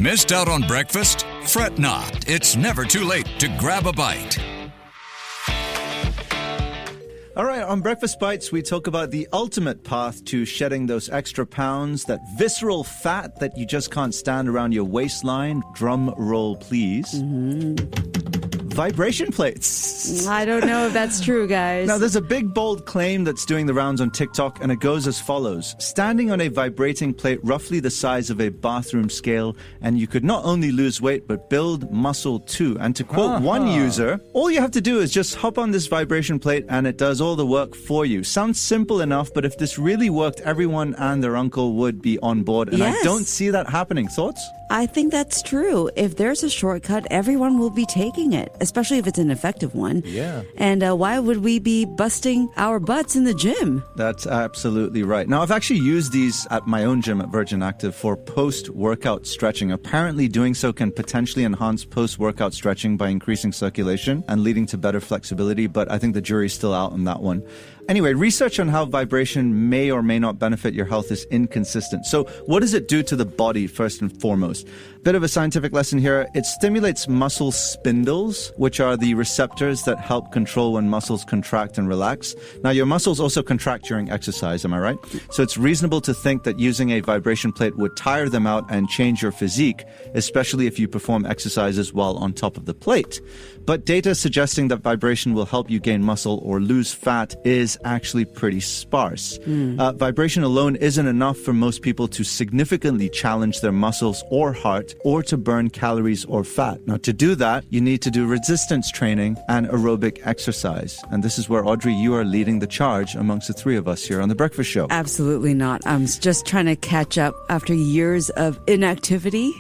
Missed out on breakfast? Fret not. It's never too late to grab a bite. All right, on Breakfast Bites, we talk about the ultimate path to shedding those extra pounds, that visceral fat that you just can't stand around your waistline. Drum roll, please. Vibration plates. I don't know if that's true, guys. Now, there's a big, bold claim that's doing the rounds on TikTok, and it goes as follows. Standing on a vibrating plate roughly the size of a bathroom scale, and you could not only lose weight, but build muscle too. And to quote one user, all you have to do is just hop on this vibration plate, and it does all the work for you. Sounds simple enough, but if this really worked, everyone and their uncle would be on board. And Yes. I don't see that happening. Thoughts? I think that's true. If there's a shortcut, everyone will be taking it, especially if it's an effective one. Yeah. And why would we be busting our butts in the gym? That's absolutely right. Now, I've actually used these at my own gym at Virgin Active for post-workout stretching. Apparently, doing so can potentially enhance post-workout stretching by increasing circulation and leading to better flexibility, but I think the jury's still out on that one. Anyway, research on how vibration may or may not benefit your health is inconsistent. So what does it do to the body, first and foremost? Bit of a scientific lesson here. It stimulates muscle spindles, which are the receptors that help control when muscles contract and relax. Now, your muscles also contract during exercise, am I right? So it's reasonable to think that using a vibration plate would tire them out and change your physique, especially if you perform exercises while on top of the plate. But data suggesting that vibration will help you gain muscle or lose fat is actually pretty sparse. Vibration alone isn't enough for most people to significantly challenge their muscles or heart or to burn calories or fat. Now, to do that, you need to do resistance training and aerobic exercise. And this is where, Audrey, you are leading the charge amongst the three of us here on The Breakfast Show. Absolutely not. I'm just trying to catch up after years of inactivity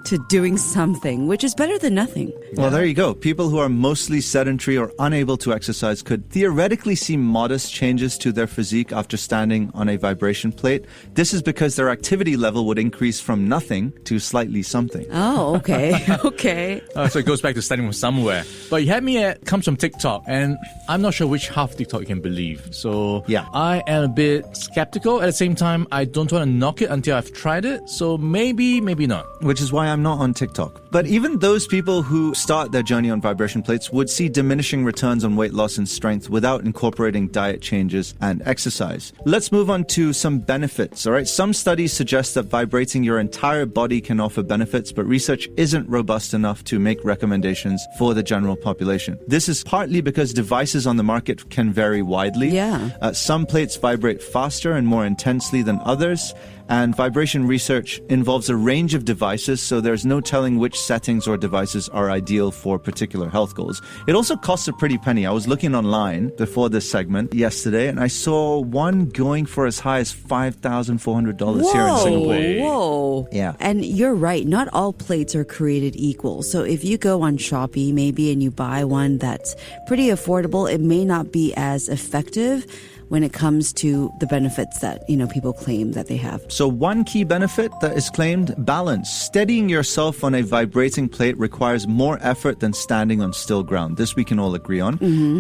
to doing something, which is better than nothing. Well, there you go. People who are mostly sedentary or unable to exercise could theoretically see modest changes to their physique after standing on a vibration plate. This is because their activity level would increase from nothing to slightly something. Oh, okay. Okay. So it goes back to starting from somewhere. But you had me at comes from TikTok, and I'm not sure which half of TikTok you can believe. So Yeah. I am a bit skeptical. At the same time, I don't want to knock it until I've tried it. So maybe not. Which is why I'm not on TikTok. But even those people who start their journey on vibration plates would see diminishing returns on weight loss and strength without incorporating diet changes and exercise. Let's move on to some benefits, all right? Some studies suggest that vibrating your entire body can offer benefits, but research isn't robust enough to make recommendations for the general population. This is partly because devices on the market can vary widely. Yeah. Some plates vibrate faster and more intensely than others. And vibration research involves a range of devices, so there's no telling which settings or devices are ideal for particular health goals. It also costs a pretty penny. I was looking online before this segment yesterday, and I saw one going for as high as $5,400 here in Singapore. Whoa. Yeah. And you're right. Not all plates are created equal. So if you go on Shopee maybe and you buy one that's pretty affordable, it may not be as effective when it comes to the benefits that, people claim that they have. So one key benefit that is claimed, balance. Steadying yourself on a vibrating plate requires more effort than standing on still ground. This we can all agree on.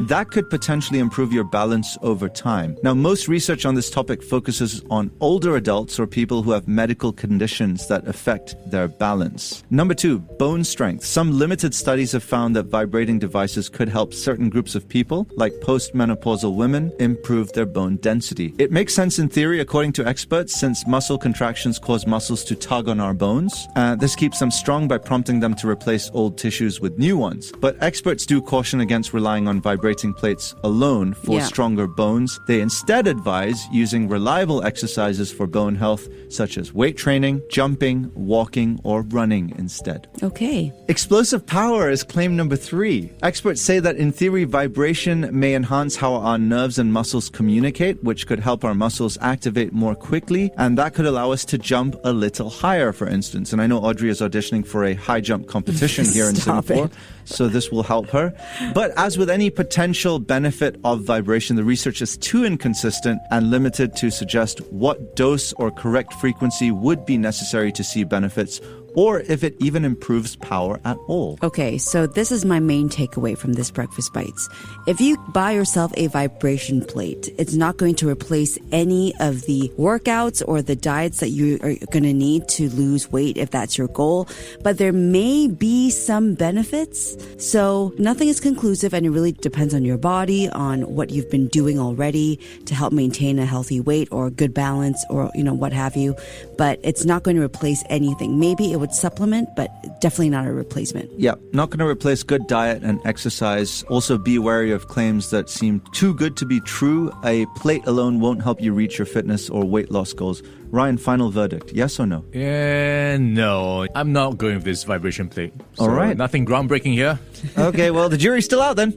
That could potentially improve your balance over time. Now, most research on this topic focuses on older adults or people who have medical conditions that affect their balance. Number 2, bone strength. Some limited studies have found that vibrating devices could help certain groups of people, like postmenopausal women, improve their bone density. It makes sense in theory, according to experts, since muscle contractions cause muscles to tug on our bones. This keeps them strong by prompting them to replace old tissues with new ones. But experts do caution against relying on vibrating plates alone for stronger bones. They instead advise using reliable exercises for bone health, such as weight training, jumping, walking, or running instead. Okay. Explosive power is claim number 3. Experts say that in theory, vibration may enhance how our nerves and muscles communicate, which could help our muscles activate more quickly, and that could allow us to jump a little higher, for instance. And I know Audrey is auditioning for a high jump competition here in Singapore, so this will help her. But as with any potential benefit of vibration, the research is too inconsistent and limited to suggest what dose or correct frequency would be necessary to see benefits or if it even improves power at all. Okay, so this is my main takeaway from this Breakfast Bites. If you buy yourself a vibration plate, it's not going to replace any of the workouts or the diets that you are going to need to lose weight if that's your goal, but there may be some benefits. So nothing is conclusive, and it really depends on your body, on what you've been doing already to help maintain a healthy weight or good balance or, what have you. But it's not going to replace anything. Maybe it would supplement, but definitely not a replacement. Yeah, not going to replace good diet and exercise. Also be wary of claims that seem too good to be true. A plate alone won't help you reach your fitness or weight loss goals. Ryan, final verdict, yes or no? No. I'm not going with this vibration plate. So All right. Nothing groundbreaking here. Okay, well, the jury's still out then.